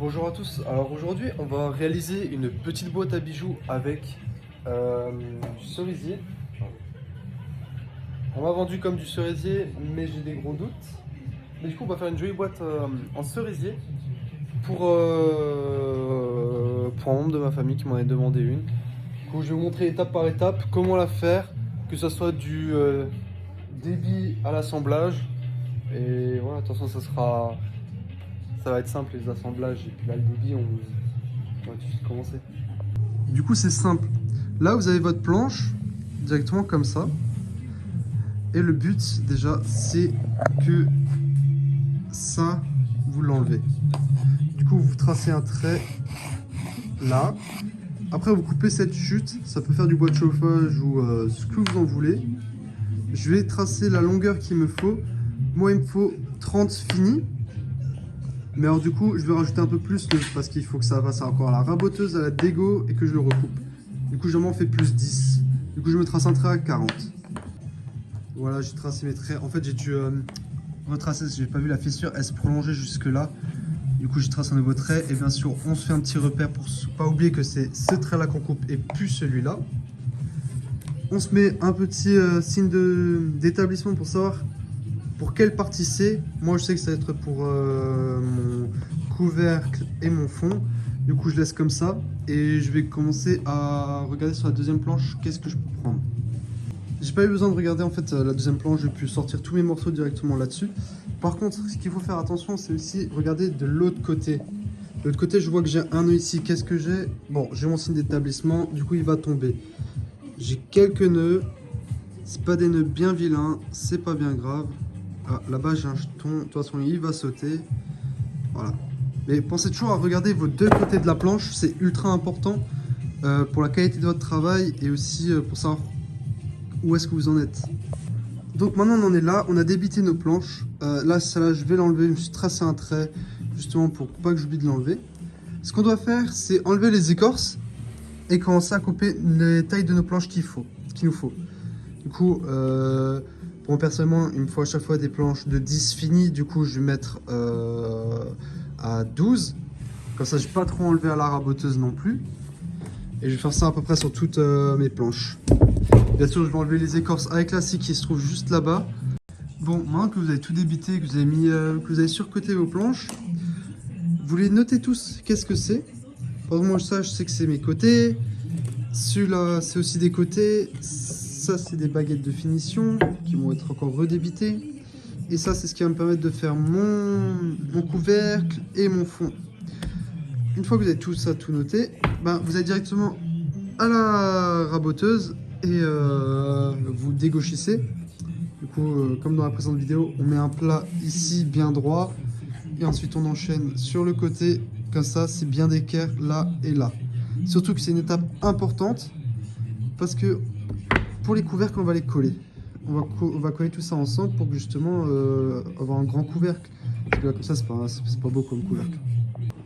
Bonjour à tous, alors aujourd'hui on va réaliser une petite boîte à bijoux avec du cerisier. On m'a vendu comme du cerisier mais j'ai des gros doutes. Mais du coup on va faire une jolie boîte en cerisier pour un membre de ma famille qui m'en a demandé une. Du coup je vais vous montrer étape par étape comment la faire, que ce soit du débit à l'assemblage. Et voilà, attention ça va être simple les assemblages et puis là le débit on va tout de suite commencer. Du coup c'est simple, là vous avez votre planche directement comme ça et le but déjà c'est que ça vous l'enlevez. Du coup vous tracez un trait là, après vous coupez cette chute, ça peut faire du bois de chauffage ou ce que vous en voulez. Je vais tracer la longueur qu'il me faut, moi il me faut 30 finis. Mais alors du coup, je vais rajouter un peu plus parce qu'il faut que ça passe encore à la raboteuse, à la dégo et que je le recoupe. Du coup, je m'en fais plus 10. Du coup, je me trace un trait à 40. Voilà, j'ai tracé mes traits. En fait, j'ai dû retracer, j'ai pas vu la fissure, elle se prolongeait jusque là. Du coup, j'ai tracé un nouveau trait. Et bien sûr, on se fait un petit repère pour pas oublier que c'est ce trait-là qu'on coupe et plus celui-là. On se met un petit signe d'établissement pour savoir pour quelle partie c'est. Moi je sais que ça va être pour mon couvercle et mon fond. Du coup je laisse comme ça et je vais commencer à regarder sur la deuxième planche qu'est-ce que je peux prendre. J'ai pas eu besoin de regarder en fait la deuxième planche, j'ai pu sortir tous mes morceaux directement là-dessus. Par contre ce qu'il faut faire attention c'est aussi regarder de l'autre côté. De l'autre côté je vois que j'ai un nœud ici, qu'est-ce que j'ai? Bon j'ai mon signe d'établissement, du coup il va tomber. J'ai quelques nœuds, c'est pas des nœuds bien vilains, c'est pas bien grave. Ah, là-bas j'ai un jeton, de toute façon il va sauter. Voilà. Mais pensez toujours à regarder vos deux côtés de la planche, c'est ultra important pour la qualité de votre travail et aussi pour savoir où est-ce que vous en êtes. Donc maintenant on en est là, on a débité nos planches. Là celle-là je vais l'enlever, je me suis tracé un trait justement pour pas que j'oublie de l'enlever. Ce qu'on doit faire c'est enlever les écorces et commencer à couper les tailles de nos planches qu'il nous faut. Du coup, pour moi personnellement, il me faut à chaque fois des planches de 10 finies. Du coup, je vais mettre à 12. Comme ça, je vais pas trop enlever à la raboteuse non plus. Et je vais faire ça à peu près sur toutes mes planches. Bien sûr, je vais enlever les écorces avec la scie qui se trouve juste là-bas. Bon, maintenant que vous avez tout débité, que vous avez mis, que vous avez surcoté vos planches, vous les notez tous. Qu'est-ce que c'est? Par exemple, moi, ça, je sais que c'est mes côtés. Celui-là, c'est aussi des côtés. Ça, c'est des baguettes de finition qui vont être encore redébitées. Et ça, c'est ce qui va me permettre de faire mon couvercle et mon fond. Une fois que vous avez tout ça, tout noté, ben, vous allez directement à la raboteuse et vous dégauchissez. Du coup, comme dans la précédente vidéo, on met un plat ici bien droit. Et ensuite, on enchaîne sur le côté. Comme ça, c'est bien d'équerre là et là. Surtout que c'est une étape importante parce que pour les couvercles, on va les coller. On va coller tout ça ensemble pour justement avoir un grand couvercle. Parce que là, comme ça, c'est pas beau comme couvercle.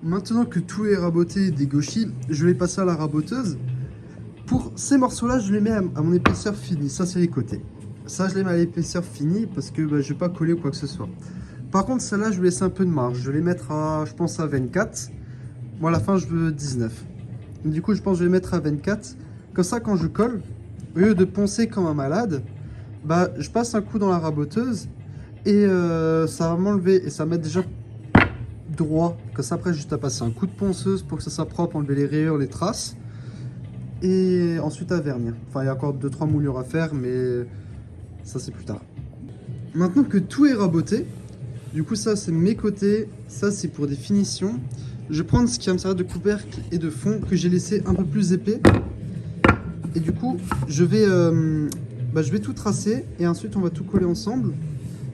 Maintenant que tout est raboté et dégauchi, je vais passer à la raboteuse. Pour ces morceaux-là, je les mets à mon épaisseur finie. Ça, c'est les côtés. Ça, je les mets à l'épaisseur finie parce que je ne vais pas coller ou quoi que ce soit. Par contre, celle-là, je vais laisser un peu de marge. Je vais les mettre à, je pense, à 24. Moi, à la fin, je veux 19. Du coup, je pense que je vais les mettre à 24. Comme ça, quand je colle, au lieu de poncer comme un malade, bah, je passe un coup dans la raboteuse et ça va m'enlever et ça va mettre déjà droit. Comme ça, après, juste à passer un coup de ponceuse pour que ça soit propre, enlever les rayures, les traces. Et ensuite à vernir. Enfin, il y a encore 2-3 moulures à faire, mais ça, c'est plus tard. Maintenant que tout est raboté, du coup, ça, c'est mes côtés. Ça, c'est pour des finitions. Je vais prendre ce qui va me servir de couvercle et de fond que j'ai laissé un peu plus épais. Et du coup, je vais tout tracer et ensuite on va tout coller ensemble.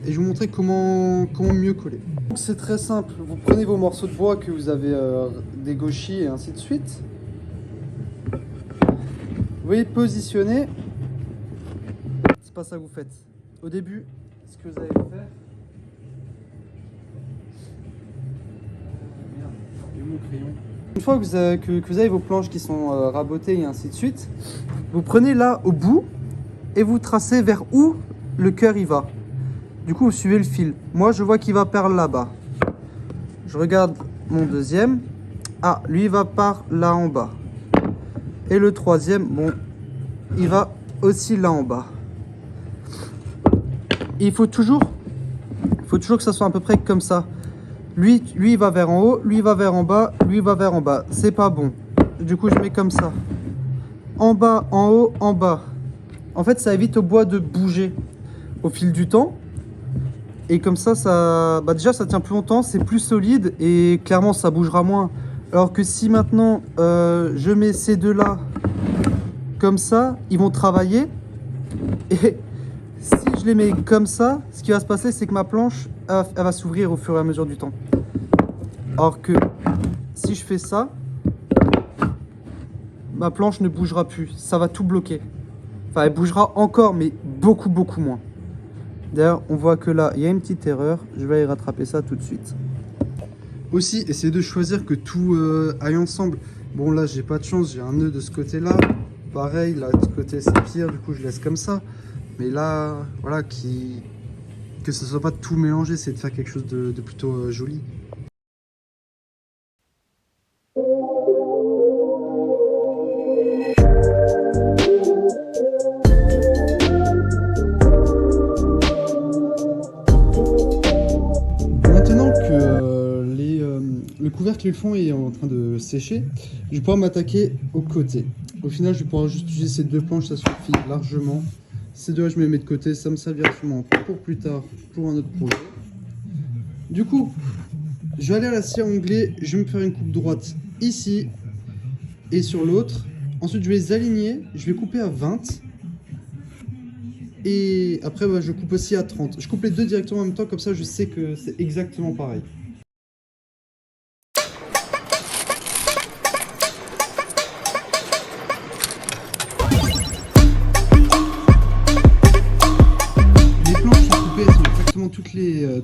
Et je vais vous montrer comment mieux coller. C'est très simple. Vous prenez vos morceaux de bois que vous avez dégauchis et ainsi de suite. Vous les positionnez. C'est pas ça que vous faites. Au début, ce que vous allez faire... Une fois que vous avez vos planches qui sont rabotées et ainsi de suite, vous prenez là au bout et vous tracez vers où le cœur y va. Du coup, vous suivez le fil. Moi, je vois qu'il va par là-bas. Je regarde mon deuxième. Ah, lui, il va par là en bas. Et le troisième, bon, il va aussi là en bas. Et il faut toujours que ça soit à peu près comme ça. Lui, il va vers en haut, lui, il va vers en bas, lui, il va vers en bas. C'est pas bon. Du coup, je mets comme ça. En bas, en haut, en bas. En fait, ça évite au bois de bouger au fil du temps. Et comme ça, déjà, ça tient plus longtemps, c'est plus solide et clairement, ça bougera moins. Alors que si maintenant, je mets ces deux-là comme ça, ils vont travailler. Et si je les mets comme ça, ce qui va se passer, c'est que ma planche, elle va s'ouvrir au fur et à mesure du temps. Alors que si je fais ça, ma planche ne bougera plus. Ça va tout bloquer. Enfin, elle bougera encore, mais beaucoup, beaucoup moins. D'ailleurs, on voit que là, il y a une petite erreur. Je vais aller rattraper ça tout de suite. Aussi, essayez de choisir que tout aille ensemble. Bon, là, j'ai pas de chance. J'ai un nœud de ce côté-là. Pareil, là, de ce côté, c'est pire. Du coup, je laisse comme ça. Mais là, voilà, que ce soit pas tout mélangé. C'est de faire quelque chose de plutôt joli. Le couvercle et le fond est en train de sécher, je vais pouvoir m'attaquer au côté. Au final, je vais pouvoir juste utiliser ces deux planches, ça suffit largement. Ces deux-là, je me les mets de côté, ça me servira sûrement pour plus tard, pour un autre projet. Du coup, je vais aller à la scie à onglet, je vais me faire une coupe droite ici et sur l'autre. Ensuite, je vais les aligner, je vais couper à 20. Et après, je coupe aussi à 30. Je coupe les deux directement en même temps, comme ça je sais que c'est exactement pareil.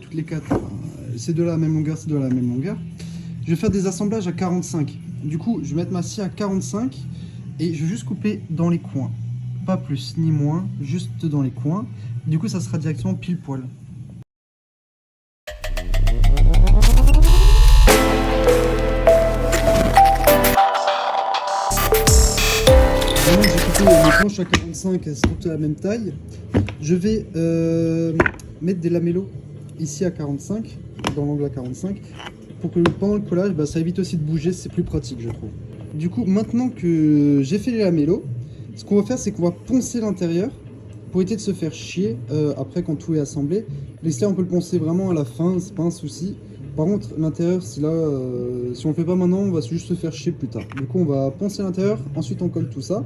Toutes les quatre, c'est de la même longueur, c'est de la même longueur. Je vais faire des assemblages à 45. Du coup, je vais mettre ma scie à 45 et je vais juste couper dans les coins. Pas plus ni moins, juste dans les coins. Du coup, ça sera directement pile poil. Maintenant que j'ai coupé mes planches à 45, elles sont toutes à la même taille. Je vais mettre des lamellos ici à 45, dans l'angle à 45, pour que pendant le collage, ça évite aussi de bouger, c'est plus pratique je trouve. Du coup, maintenant que j'ai fait les lamellos, ce qu'on va faire, c'est qu'on va poncer l'intérieur pour éviter de se faire chier après quand tout est assemblé. L'extérieur, on peut le poncer vraiment à la fin, c'est pas un souci. Par contre, l'intérieur, si on le fait pas maintenant, on va juste se faire chier plus tard. Du coup, on va poncer l'intérieur, ensuite on colle tout ça.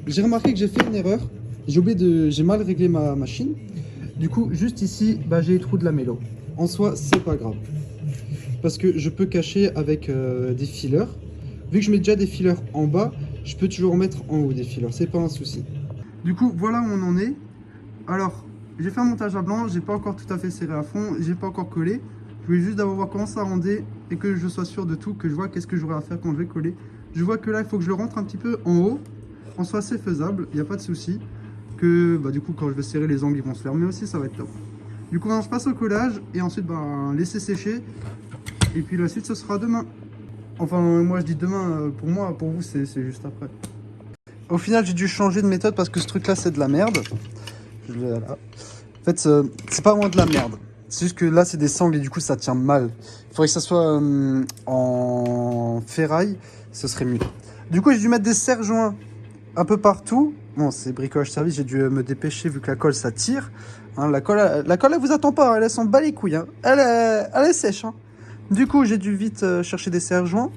J'ai remarqué que j'ai fait une erreur. J'ai mal réglé ma machine. Du coup, juste ici, j'ai les trous de lamello. En soi, c'est pas grave. Parce que je peux cacher avec des fillers. Vu que je mets déjà des fillers en bas, je peux toujours mettre en haut des fillers. C'est pas un souci. Du coup, voilà où on en est. Alors, j'ai fait un montage à blanc. J'ai pas encore tout à fait serré à fond. J'ai pas encore collé. Je voulais juste d'abord voir comment ça rendait et que je sois sûr de tout, que je vois qu'est-ce que j'aurai à faire quand je vais coller. Je vois que là, il faut que je le rentre un petit peu en haut. En soi, c'est faisable. Il n'y a pas de souci. Que du coup quand je vais serrer les angles ils vont se fermer aussi, ça va être top. Du coup maintenant je passe au collage et ensuite laisser sécher et puis la suite ce sera demain. Enfin moi je dis demain, pour moi, pour vous c'est juste après. Au final j'ai dû changer de méthode parce que ce truc là c'est de la merde. En fait c'est pas vraiment de la merde, c'est juste que là c'est des sangles et du coup ça tient mal. Il faudrait que ça soit en ferraille, ce serait mieux. Du coup j'ai dû mettre des serre-joints un peu partout. Bon, c'est bricolage service, j'ai dû me dépêcher vu que la colle ça tire. Hein, la colle elle vous attend pas, elle s'en bat les couilles. Hein. Elle est sèche. Hein. Du coup, j'ai dû vite chercher des serre-joints.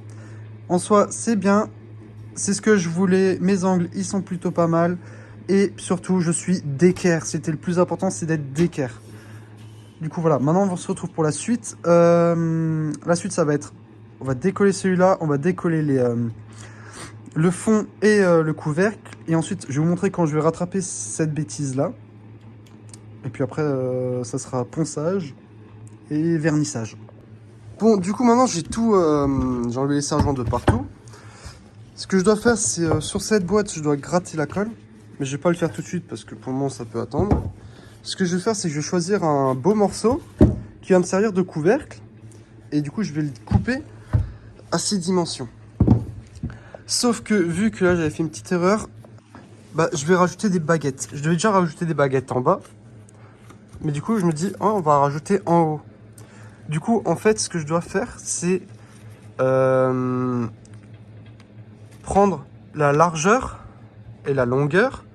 En soi, c'est bien. C'est ce que je voulais. Mes angles, ils sont plutôt pas mal. Et surtout, je suis d'équerre. C'était le plus important, c'est d'être d'équerre. Du coup, voilà. Maintenant, on se retrouve pour la suite. La suite, ça va être... On va décoller celui-là. On va décoller le fond et le couvercle. Et ensuite, je vais vous montrer quand je vais rattraper cette bêtise-là. Et puis après, ça sera ponçage et vernissage. Bon, du coup, maintenant, j'ai tout... j'ai enlevé les serre-joints de partout. Ce que je dois faire, c'est sur cette boîte, je dois gratter la colle. Mais je vais pas le faire tout de suite parce que pour le moment, ça peut attendre. Ce que je vais faire, c'est que je vais choisir un beau morceau qui va me servir de couvercle. Et du coup, je vais le couper à ces dimensions. Sauf que vu que là j'avais fait une petite erreur, bah je vais rajouter des baguettes. Je devais déjà rajouter des baguettes en bas, mais du coup je me dis oh, on va rajouter en haut. Du coup en fait ce que je dois faire c'est prendre la largeur et la longueur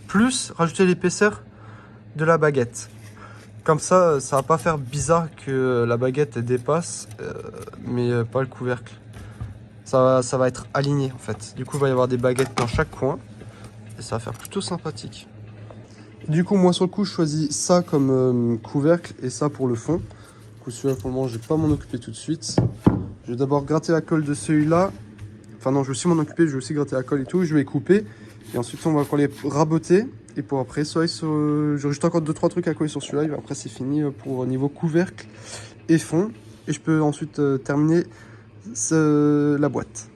plus rajouter l'épaisseur de la baguette. Comme ça va pas faire bizarre que la baguette dépasse mais pas le couvercle. Ça va être aligné en fait. Du coup il va y avoir des baguettes dans chaque coin et ça va faire plutôt sympathique. Du coup moi sur le coup je choisis ça comme couvercle et ça pour le fond. Du coup celui-là pour le moment je vais pas m'en occuper tout de suite. Je vais d'abord gratter la colle de celui-là. Enfin non je vais aussi m'en occuper, je vais aussi gratter la colle et tout. Je vais couper et ensuite on va encore les raboter. Et pour après, j'aurai juste encore 2-3 trucs à coller sur celui-là. Après c'est fini pour niveau couvercle et fond. Et je peux ensuite terminer la boîte.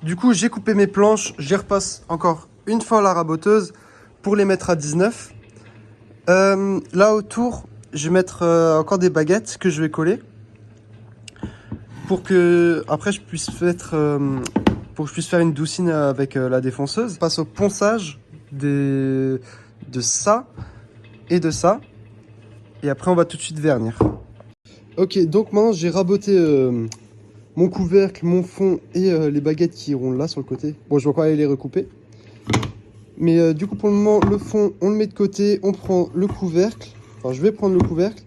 Du coup j'ai coupé mes planches, j'y repasse encore une fois la raboteuse pour les mettre à 19. Là autour je vais mettre encore des baguettes que je vais coller pour que après je puisse faire une doucine avec la défonceuse. Je passe au ponçage de ça et de ça et après on va tout de suite vernir. Ok, donc maintenant j'ai raboté mon couvercle, mon fond et les baguettes qui iront là sur le côté. Bon, je vais encore aller les recouper. Mais du coup, pour le moment, le fond, on le met de côté. On prend le couvercle. Enfin, je vais prendre le couvercle.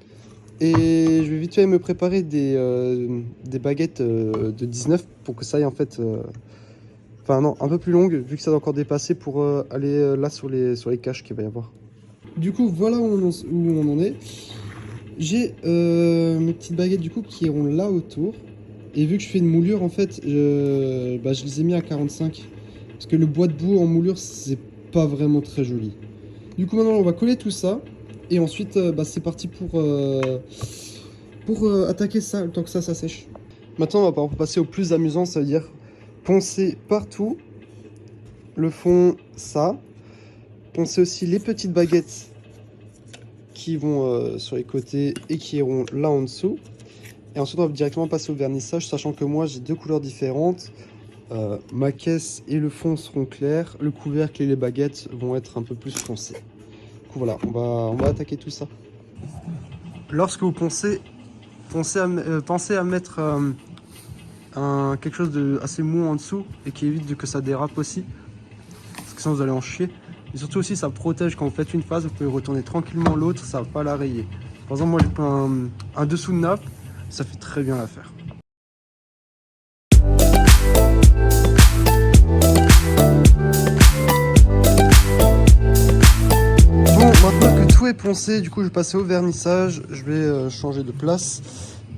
Et je vais vite fait me préparer des baguettes de 19 pour que ça aille en fait... Enfin non, un peu plus longue, vu que ça doit encore dépasser pour aller là sur les caches qu'il va y avoir. Du coup, voilà où on en est. J'ai mes petites baguettes du coup qui iront là autour. Et vu que je fais une moulure, en fait, je les ai mis à 45. Parce que le bois de boue en moulure, c'est pas vraiment très joli. Du coup, maintenant, on va coller tout ça. Et ensuite, c'est parti pour attaquer ça, le temps que ça sèche. Maintenant, on va passer au plus amusant, ça veut dire poncer partout. Le fond, ça. Poncer aussi les petites baguettes qui vont sur les côtés et qui iront là en dessous. Et ensuite, on va directement passer au vernissage, sachant que moi, j'ai deux couleurs différentes. Ma caisse et le fond seront clairs. Le couvercle et les baguettes vont être un peu plus foncés. Du coup, voilà, on va attaquer tout ça. Lorsque vous pensez à mettre quelque chose de assez mou en dessous et qui évite que ça dérape aussi. Parce que sinon, vous allez en chier. Et surtout aussi, ça protège quand vous faites une phase. Vous pouvez retourner tranquillement l'autre, ça va pas la rayer. Par exemple, moi, j'ai pris un dessous de nappe. Ça fait très bien l'affaire. Bon, maintenant que tout est poncé, du coup je vais passer au vernissage. Je vais changer de place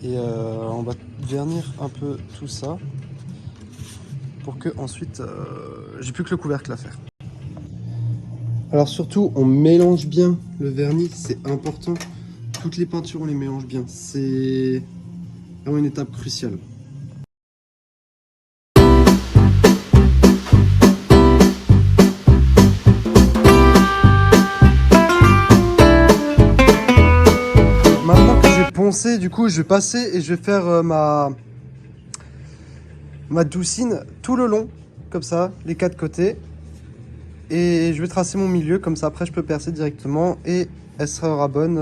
et on va vernir un peu tout ça pour que ensuite j'ai plus que le couvercle à faire. Alors surtout, on mélange bien le vernis, c'est important. Toutes les peintures, on les mélange bien. C'est vraiment une étape cruciale. Maintenant que j'ai poncé, du coup, je vais passer et je vais faire ma doucine tout le long, comme ça, les quatre côtés. Et je vais tracer mon milieu, comme ça, après, je peux percer directement et elle sera bonne.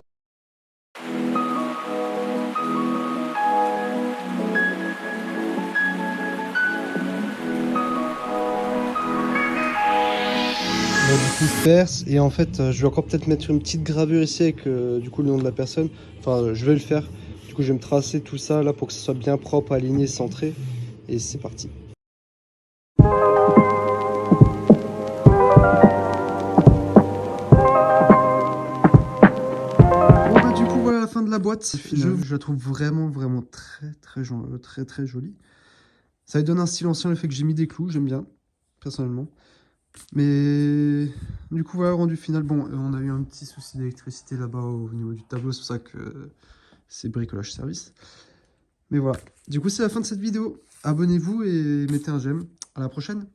Bon, du coup je perce et en fait je vais encore peut-être mettre une petite gravure ici avec du coup le nom de la personne. Enfin je vais le faire. Du coup je vais me tracer tout ça là pour que ce soit bien propre, aligné, centré. Et c'est parti. Bon bah du coup voilà la fin de la boîte. Je la trouve vraiment très jolie. Ça lui donne un style ancien le fait que j'ai mis des clous, j'aime bien personnellement. Mais du coup, voilà le rendu final. Bon, on a eu un petit souci d'électricité là-bas au niveau du tableau, c'est pour ça que c'est bricolage service. Mais voilà, du coup, c'est la fin de cette vidéo. Abonnez-vous et mettez un j'aime. À la prochaine.